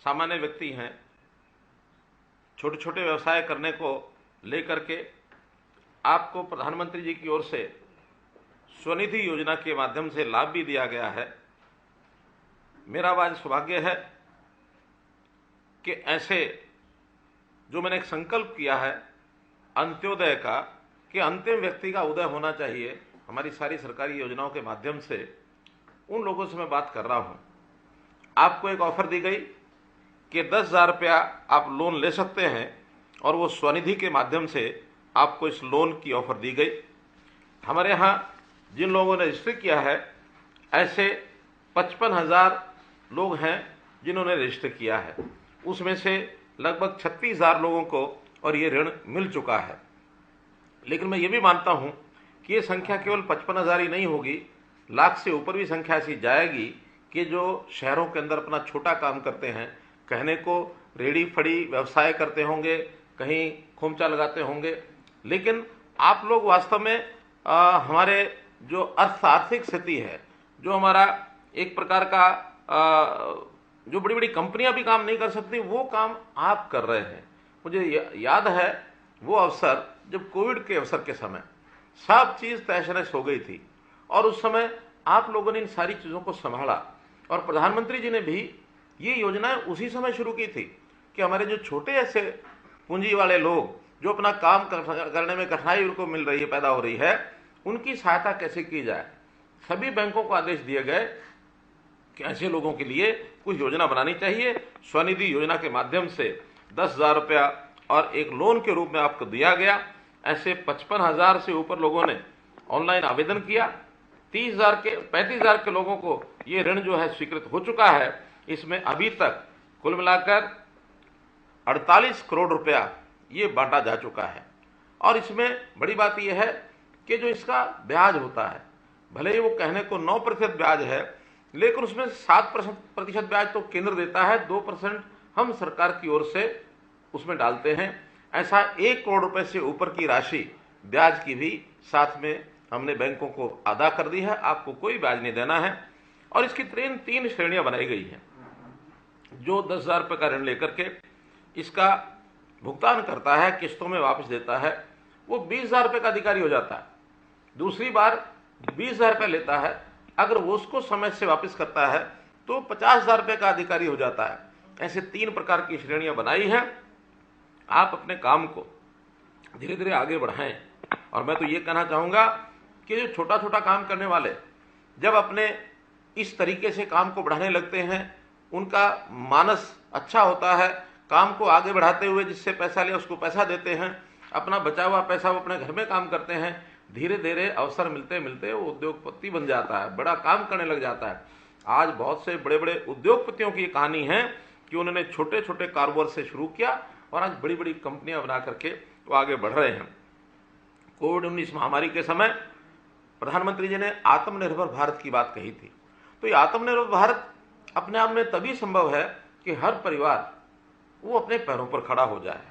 सामान्य व्यक्ति हैं, छोटे छोटे व्यवसाय करने को लेकर के आपको प्रधानमंत्री जी की ओर से स्वनिधि योजना के माध्यम से लाभ भी दिया गया है। मेरा आज सौभाग्य है कि ऐसे जो मैंने एक संकल्प किया है अंत्योदय का, कि अंतिम व्यक्ति का उदय होना चाहिए हमारी सारी सरकारी योजनाओं के माध्यम से, उन लोगों से मैं बात कर रहा हूं। आपको एक ऑफर दी गई कि 10,000 रुपया आप लोन ले सकते हैं और वो स्वनिधि के माध्यम से आपको इस लोन की ऑफर दी गई। हमारे यहाँ जिन लोगों ने रजिस्टर किया है ऐसे 55,000 लोग हैं जिन्होंने रजिस्टर किया है, उसमें से लगभग 36,000 लोगों को और ये ऋण मिल चुका है। लेकिन मैं ये भी मानता हूं कि ये संख्या केवल 55,000 ही नहीं होगी, लाख से ऊपर भी संख्या ऐसी जाएगी कि जो शहरों के अंदर अपना छोटा काम करते हैं, कहने को रेडी फड़ी व्यवसाय करते होंगे, कहीं खोमचा लगाते होंगे, लेकिन आप लोग वास्तव में हमारे जो आर्थिक स्थिति है, जो हमारा एक प्रकार का जो बड़ी बड़ी कंपनियां भी काम नहीं कर सकती, वो काम आप कर रहे हैं। मुझे याद है वो अवसर जब कोविड के अवसर के समय सब चीज तहस नहस हो गई थी और उस समय आप लोगों ने इन सारी चीजों को संभाला और प्रधानमंत्री जी ने भी ये योजनाएं उसी समय शुरू की थी कि हमारे जो छोटे ऐसे पूंजी वाले लोग जो अपना काम करने में कठिनाई उनको मिल रही है, पैदा हो रही है, उनकी सहायता कैसे की जाए। सभी बैंकों को आदेश दिए गए कि ऐसे लोगों के लिए कुछ योजना बनानी चाहिए। स्वनिधि योजना के माध्यम से 10,000 रुपया और एक लोन के रूप में आपको दिया गया। ऐसे 55,000 से ऊपर लोगों ने ऑनलाइन आवेदन किया। 35,000 के लोगों को ये ऋण जो है स्वीकृत हो चुका है। इसमें अभी तक कुल मिलाकर 48 करोड़ रुपया ये बांटा जा चुका है। और इसमें बड़ी बात यह है कि जो इसका ब्याज होता है, भले ही वो कहने को 9% ब्याज है, लेकिन उसमें 7% ब्याज तो केंद्र देता है, 2% हम सरकार की ओर से उसमें डालते हैं। ऐसा 1 करोड़ रुपए से ऊपर की राशि ब्याज की भी साथ में हमने बैंकों को अदा कर दी है। आपको कोई ब्याज नहीं देना है। और इसकी 3 श्रेणियां बनाई गई हैं। जो 10,000 रुपये का ऋण लेकर के इसका भुगतान करता है, किस्तों में वापस देता है, वो 20,000 रुपये का अधिकारी हो जाता है। दूसरी बार 20,000 रुपये लेता है, अगर वो उसको समय से वापस करता है तो 50,000 रुपये का अधिकारी हो जाता है। ऐसे 3 प्रकार की श्रेणियां बनाई हैं। आप अपने काम को धीरे धीरे आगे बढ़ाएं। और मैं तो ये कहना चाहूंगा कि जो छोटा छोटा काम करने वाले जब अपने इस तरीके से काम को बढ़ाने लगते हैं, उनका मानस अच्छा होता है, काम को आगे बढ़ाते हुए जिससे पैसा लिया उसको पैसा देते हैं, अपना बचा हुआ पैसा वो अपने घर में काम करते हैं, धीरे धीरे अवसर मिलते मिलते वो उद्योगपति बन जाता है, बड़ा काम करने लग जाता है। आज बहुत से बड़े बड़े उद्योगपतियों की कहानी है कि उन्होंने छोटे छोटे कारोबार से शुरू किया और आज बड़ी बड़ी कंपनियां बना करके वो आगे बढ़ रहे हैं। कोविड-19 महामारी के समय प्रधानमंत्री जी ने आत्मनिर्भर भारत की बात कही थी। तो ये आत्मनिर्भर भारत अपने आप में तभी संभव है कि हर परिवार वो अपने पैरों पर खड़ा हो जाए,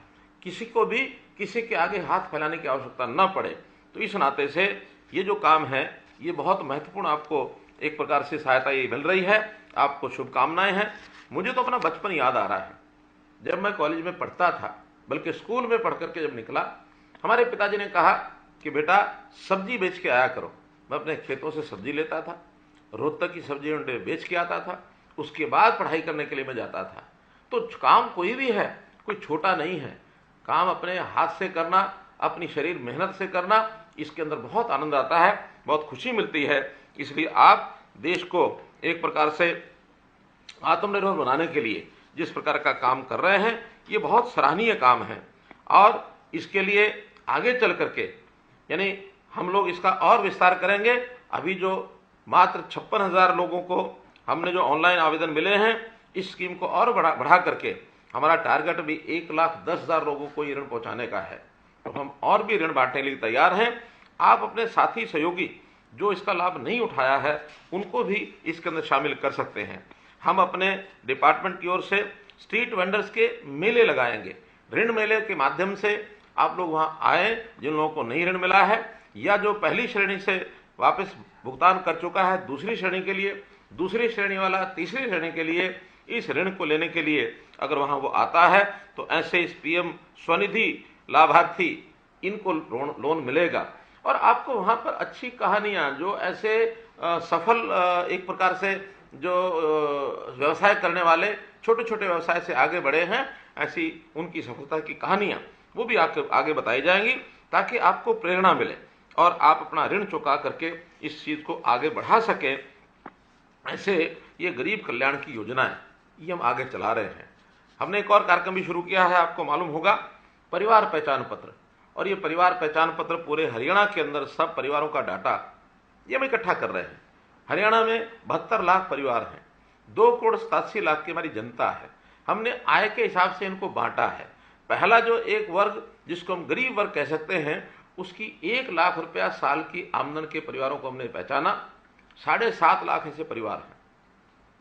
किसी को भी किसी के आगे हाथ फैलाने की आवश्यकता न पड़े। तो इस नाते से ये जो काम है ये बहुत महत्वपूर्ण, आपको एक प्रकार से सहायता ये मिल रही है। आपको शुभकामनाएं हैं। मुझे तो अपना बचपन याद आ रहा है, जब मैं कॉलेज में पढ़ता था, बल्कि स्कूल में पढ़ करके जब निकला, हमारे पिताजी ने कहा कि बेटा सब्जी बेच के आया करो। मैं अपने खेतों से सब्जी लेता था, रोहतक की सब्जी मंडी बेच के आता था, उसके बाद पढ़ाई करने के लिए मैं जाता था। तो काम कोई भी है, कोई छोटा नहीं है। काम अपने हाथ से करना, अपनी शरीर मेहनत से करना, इसके अंदर बहुत आनंद आता है, बहुत खुशी मिलती है। इसलिए आप देश को एक प्रकार से आत्मनिर्भर बनाने के लिए जिस प्रकार का काम कर रहे हैं, ये बहुत सराहनीय काम है। और इसके लिए आगे चल करके यानी हम लोग इसका और विस्तार करेंगे। अभी जो मात्र 56,000 लोगों को हमने जो ऑनलाइन आवेदन मिले हैं, इस स्कीम को और बढ़ा करके हमारा टारगेट भी 1,10,000 लोगों को ये ऋण पहुंचाने का है। तो हम और भी ऋण बांटने के लिए तैयार हैं। आप अपने साथी सहयोगी जो इसका लाभ नहीं उठाया है उनको भी इसके अंदर शामिल कर सकते हैं। हम अपने डिपार्टमेंट की ओर से स्ट्रीट वेंडर्स के मेले लगाएंगे। ऋण मेले के माध्यम से आप लोग वहां आए, जिन लोगों को नहीं ऋण मिला है या जो पहली श्रेणी से वापस भुगतान कर चुका है दूसरी श्रेणी के लिए, दूसरी श्रेणी वाला तीसरी श्रेणी के लिए, इस ऋण को लेने के लिए अगर वहां वो आता है तो ऐसे इस पीएम स्वनिधि लाभार्थी इनको लोन मिलेगा। और आपको वहां पर अच्छी कहानियां, जो ऐसे सफल एक प्रकार से जो व्यवसाय करने वाले छोटे छोटे व्यवसाय से आगे बढ़े हैं, ऐसी उनकी सफलता की कहानियां वो भी आपके आगे बताई जाएंगी, ताकि आपको प्रेरणा मिले और आप अपना ऋण चुका करके इस चीज को आगे बढ़ा सकें। ऐसे ये गरीब कल्याण की योजनाएं ये हम आगे चला रहे हैं। हमने एक और कार्यक्रम भी शुरू किया है, आपको मालूम होगा, परिवार पहचान पत्र। और ये परिवार पहचान पत्र पूरे हरियाणा के अंदर सब परिवारों का डाटा ये हम इकट्ठा कर रहे हैं। हरियाणा में 72 लाख परिवार हैं, 2,87,00,000 की हमारी जनता है। हमने आय के हिसाब से इनको बांटा है। पहला जो एक वर्ग जिसको हम गरीब वर्ग कह सकते हैं, उसकी 1 लाख रुपया साल की आमदन के परिवारों को हमने पहचाना। 7.5 लाख ऐसे परिवार हैं।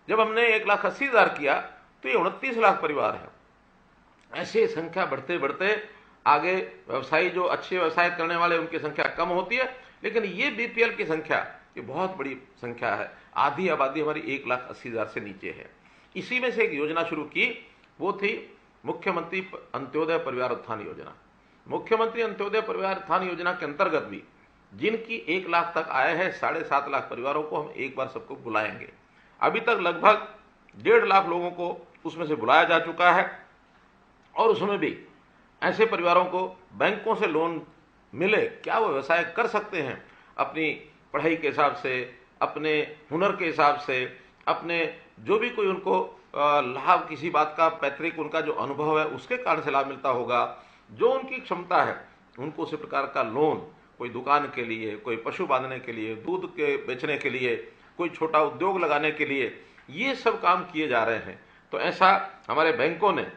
जब हमने 1,80,000 किया तो ये 29 लाख परिवार हैं। ऐसे संख्या बढ़ते बढ़ते आगे व्यवसायी जो अच्छे व्यवसाय करने वाले उनकी संख्या कम होती है, लेकिन ये बीपीएल की संख्या ये बहुत बड़ी संख्या है। आधी आबादी हमारी 1,80,000 से नीचे है। इसी में से एक योजना शुरू की, वो थी मुख्यमंत्री अंत्योदय परिवार उत्थान योजना। मुख्यमंत्री अंत्योदय परिवार उत्थान योजना के अंतर्गत भी जिनकी 1 लाख तक आय है, 7.5 लाख परिवारों को हम एक बार सबको बुलाएंगे। अभी तक लगभग 1.5 लाख लोगों को उसमें से बुलाया जा चुका है। और उसमें भी ऐसे परिवारों को बैंकों से लोन मिले, क्या वो व्यवसाय कर सकते हैं अपनी पढ़ाई के हिसाब से, अपने हुनर के हिसाब से, अपने जो भी कोई उनको लाभ, किसी बात का पैतृक उनका जो अनुभव है उसके कारण से लाभ मिलता होगा, जो उनकी क्षमता है उनको उसी प्रकार का लोन, कोई दुकान के लिए, कोई पशु बांधने के लिए, दूध के बेचने के लिए, कोई छोटा उद्योग लगाने के लिए, ये सब काम किए जा रहे हैं। तो ऐसा हमारे बैंकों ने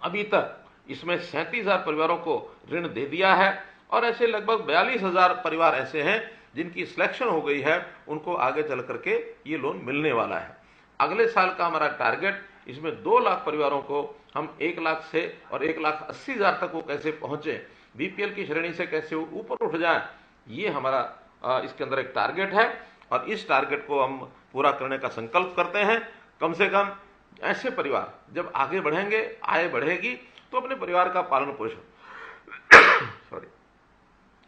अभी तक इसमें 37,000 परिवारों को ऋण दे दिया है। और ऐसे लगभग 42,000 परिवार ऐसे हैं जिनकी सिलेक्शन हो गई है, उनको आगे चल करके ये लोन मिलने वाला है। अगले साल का हमारा टारगेट, इसमें 2 लाख परिवारों को हम 1 लाख से और 1,80,000 तक वो कैसे पहुंचे, बीपीएल की श्रेणी से कैसे वो ऊपर उठ जाए, ये हमारा इसके अंदर एक टारगेट है। और इस टारगेट को हम पूरा करने का संकल्प करते हैं। कम से कम ऐसे परिवार जब आगे बढ़ेंगे, आय बढ़ेगी, तो अपने परिवार का पालन पोषण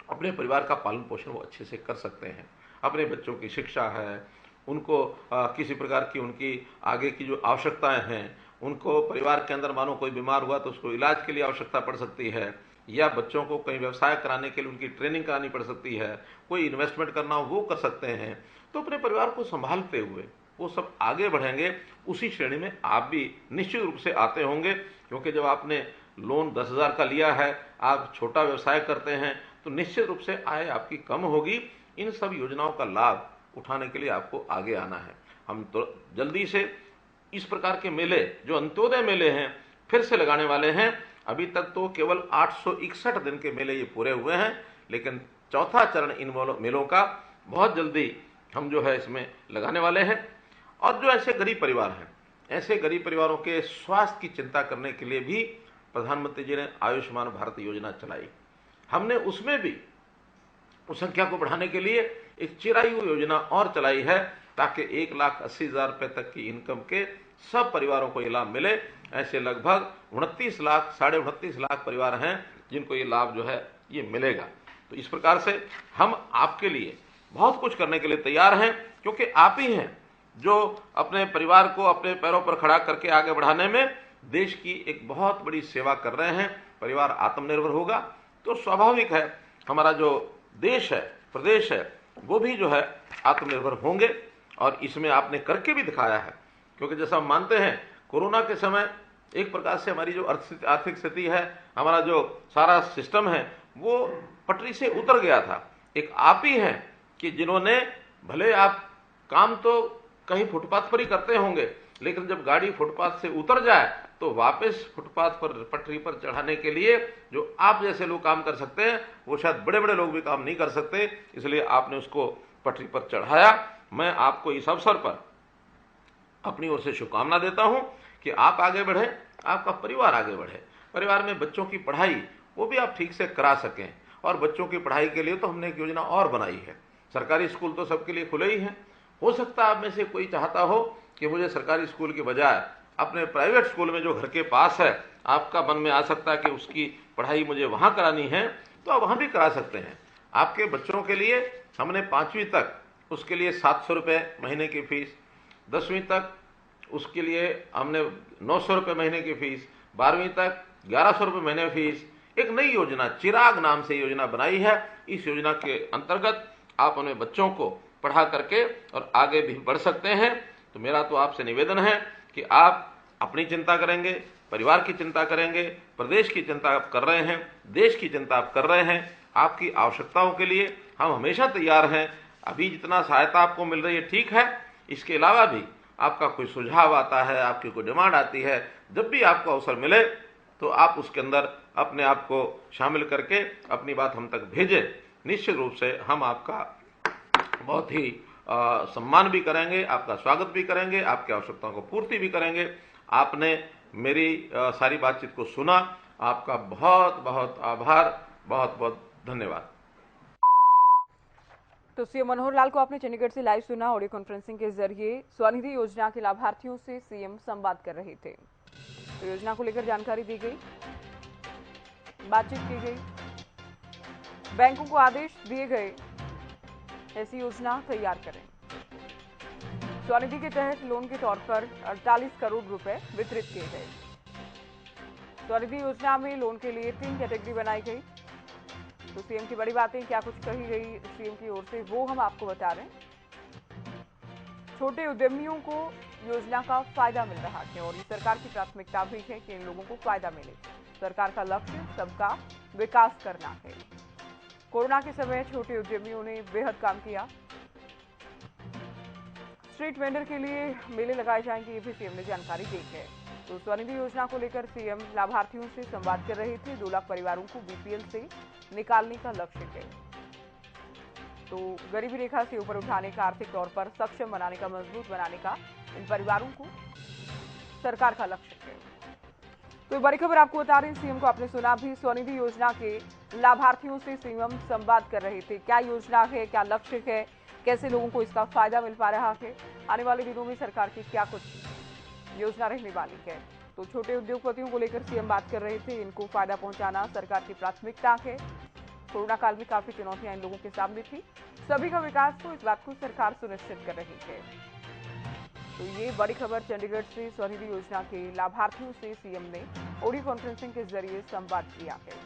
अपने परिवार का पालन पोषण वो अच्छे से कर सकते हैं। अपने बच्चों की शिक्षा है, उनको किसी प्रकार की उनकी आगे की जो आवश्यकताएं हैं, उनको परिवार के अंदर मानो कोई बीमार हुआ तो उसको इलाज के लिए आवश्यकता पड़ सकती है, या बच्चों को कहीं व्यवसाय कराने के लिए उनकी ट्रेनिंग करानी पड़ सकती है, कोई इन्वेस्टमेंट करना हो वो कर सकते हैं। तो अपने परिवार को संभालते हुए वो सब आगे बढ़ेंगे। उसी श्रेणी में आप भी निश्चित रूप से आते होंगे, क्योंकि जब आपने लोन 10,000 का लिया है, आप छोटा व्यवसाय करते हैं, तो निश्चित रूप से आय आपकी कम होगी। इन सब योजनाओं का लाभ उठाने के लिए आपको आगे आना है। हम तो जल्दी से इस प्रकार के मेले, जो अंत्योदय मेले हैं, फिर से लगाने वाले हैं। अभी तक तो केवल 861 दिन के मेले ये पूरे हुए हैं, लेकिन चौथा चरण इन मेलों का बहुत जल्दी हम जो है इसमें लगाने वाले हैं। और जो ऐसे गरीब परिवार हैं, ऐसे गरीब परिवारों के स्वास्थ्य की चिंता करने के लिए भी प्रधानमंत्री जी ने आयुष्मान भारत योजना चलाई। हमने उसमें भी उस संख्या को बढ़ाने के लिए एक चिरायु योजना और चलाई है, ताकि 1,80,000 रुपये तक की इनकम के सब परिवारों को ये लाभ मिले। ऐसे लगभग 29 लाख, 29.5 लाख परिवार हैं जिनको ये लाभ जो है ये मिलेगा। तो इस प्रकार से हम आपके लिए बहुत कुछ करने के लिए तैयार हैं, क्योंकि आप ही हैं जो अपने परिवार को अपने पैरों पर खड़ा करके आगे बढ़ाने में देश की एक बहुत बड़ी सेवा कर रहे हैं। परिवार आत्मनिर्भर होगा तो स्वाभाविक है हमारा जो देश है, प्रदेश है, वो भी जो है आत्मनिर्भर होंगे। और इसमें आपने करके भी दिखाया है, क्योंकि जैसा हम मानते हैं कोरोना के समय एक प्रकार से हमारी जो आर्थिक स्थिति है, हमारा जो सारा सिस्टम है, वो पटरी से उतर गया था। एक आप ही हैं कि जिन्होंने, भले आप काम तो कहीं फुटपाथ पर ही करते होंगे, लेकिन जब गाड़ी फुटपाथ से उतर जाए तो वापस फुटपाथ पर, पटरी पर चढ़ाने के लिए जो आप जैसे लोग काम कर सकते हैं, वो शायद बड़े बड़े लोग भी काम नहीं कर सकते, इसलिए आपने उसको पटरी पर चढ़ाया। मैं आपको इस अवसर पर अपनी ओर से शुभकामना देता हूं कि आप आगे बढ़े, आपका परिवार आगे बढ़े, परिवार में बच्चों की पढ़ाई वो भी आप ठीक से करा सकें। और बच्चों की पढ़ाई के लिए तो हमने एक योजना और बनाई है। सरकारी स्कूल तो सबके लिए खुले ही हैं। हो सकता है आप में से कोई चाहता हो कि मुझे सरकारी स्कूल के बजाय अपने प्राइवेट स्कूल में जो घर के पास है, आपका मन में आ सकता है कि उसकी पढ़ाई मुझे वहाँ करानी है, तो आप वहाँ भी करा सकते हैं। आपके बच्चों के लिए हमने 5वीं तक उसके लिए 700 रुपये महीने की फ़ीस, 10वीं तक उसके लिए हमने 900 रुपये महीने की फ़ीस, 12वीं तक 1100 रुपये महीने फीस, एक नई योजना चिराग नाम से योजना बनाई है। इस योजना के अंतर्गत आप अपने बच्चों को पढ़ा करके और आगे भी बढ़ सकते हैं। तो मेरा तो आपसे निवेदन है कि आप अपनी चिंता करेंगे, परिवार की चिंता करेंगे, प्रदेश की चिंता आप कर रहे हैं, देश की चिंता आप कर रहे हैं। आपकी आवश्यकताओं के लिए हम हमेशा तैयार हैं। अभी जितना सहायता आपको मिल रही है ठीक है, इसके अलावा भी आपका कोई सुझाव आता है, आपकी कोई डिमांड आती है, जब भी आपको अवसर मिले तो आप उसके अंदर अपने आप को शामिल करके अपनी बात हम तक भेजें। निश्चित रूप से हम आपका बहुत ही सम्मान भी करेंगे, आपका स्वागत भी करेंगे, आपकी आवश्यकताओं को पूर्ति भी करेंगे। आपने मेरी सारी बातचीत को सुना, आपका बहुत बहुत आभार, बहुत बहुत धन्यवाद। तो सीएम मनोहर लाल को आपने चंडीगढ़ से लाइव सुना। ऑडियो कॉन्फ्रेंसिंग के जरिए स्वनिधि योजना के लाभार्थियों से सीएम संवाद कर रहे थे। तो योजना को लेकर जानकारी दी गई, बातचीत की गई, बैंकों को आदेश दिए गए ऐसी योजना तैयार करें। स्वनिधि के तहत लोन के तौर पर 48 करोड़ रुपए वितरित किए गए। स्वनिधि योजना में लोन के लिए 3 कैटेगरी बनाई गई। तो सीएम की बड़ी बातें क्या कुछ कही गई सीएम की ओर से, वो हम आपको बता रहे हैं। छोटे उद्यमियों को योजना का फायदा मिल रहा है और ये सरकार की प्राथमिकता भी है कि इन लोगों को फायदा मिले। सरकार का लक्ष्य सबका विकास करना है। कोरोना के समय छोटे उद्यमियों ने बेहद काम किया। स्ट्रीट वेंडर के लिए मेले लगाए जाएंगे, ये भी सीएम ने जानकारी दी है। तो स्वनिधि योजना को लेकर सीएम लाभार्थियों से संवाद कर रहे थे। 2 लाख परिवारों को बीपीएल से निकालने का लक्ष्य है। तो गरीबी रेखा से ऊपर उठाने का, आर्थिक तौर पर सक्षम बनाने का, मजबूत बनाने का इन परिवारों को सरकार का लक्ष्य है। तो बड़ी खबर आपको बता रहे हैं, सीएम को आपने सुना भी। स्वनिधि योजना के लाभार्थियों से सीएम संवाद कर रहे थे। क्या योजना है, क्या लक्ष्य है, कैसे लोगों को इसका फायदा मिल पा रहा है, आने वाले दिनों में सरकार की क्या कुछ योजना रहने वाली है। तो छोटे उद्योगपतियों को लेकर सीएम बात कर रहे थे। इनको फायदा पहुंचाना सरकार की प्राथमिकता है। कोरोना काल में काफी चुनौतियां इन लोगों के सामने थी। सभी का विकास हो, इस बात को सरकार सुनिश्चित कर रही है। तो ये बड़ी खबर चंडीगढ़ से स्वनिधि योजना के लाभार्थियों से सीएम ने ऑडियो कॉन्फ्रेंसिंग के जरिए संवाद किया है।